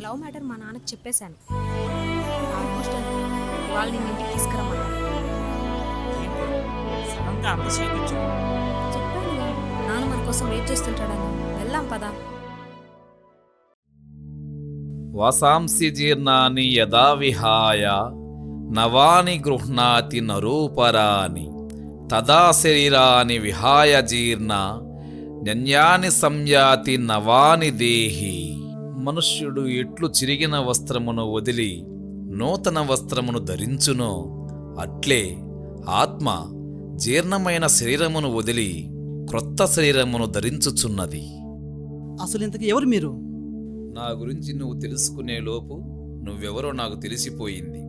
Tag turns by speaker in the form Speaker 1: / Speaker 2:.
Speaker 1: Love matter మా నాన్నకి చెప్పేశాను. ఆల్మోస్ట్ ఇవాళ నేను ఇంటికి తీసుకురమ్మన్నాను.
Speaker 2: ఏంటి సడన్గా అంత చేయించు?
Speaker 1: చెప్పాను నాన్న మన కోసం వెయిట్ చేస్తుంటాడని. వెళ్దాం పదా.
Speaker 3: వాసాంసి జీర్ణాని యదా విహాయ నవాని గృహ్ణాతి నరూపరాని తదా శరీరాని విహాయ జీర్ణ న్యన్యాని సంయాతి నవాని దేహి. మనుష్యుడు ఎట్లు చిరిగిన వస్త్రమును వదిలి నూతన వస్త్రమును ధరించునో అట్లే ఆత్మ జీర్ణమైన శరీరమును వదిలి క్రొత్త శరీరమును ధరించుచున్నది.
Speaker 4: అసలు ఇంతకు ఎవరు మీరు?
Speaker 3: నా గురించి నువ్వు తెలుసుకునే లోపు నువ్వెవరో నాకు తెలిసిపోయింది.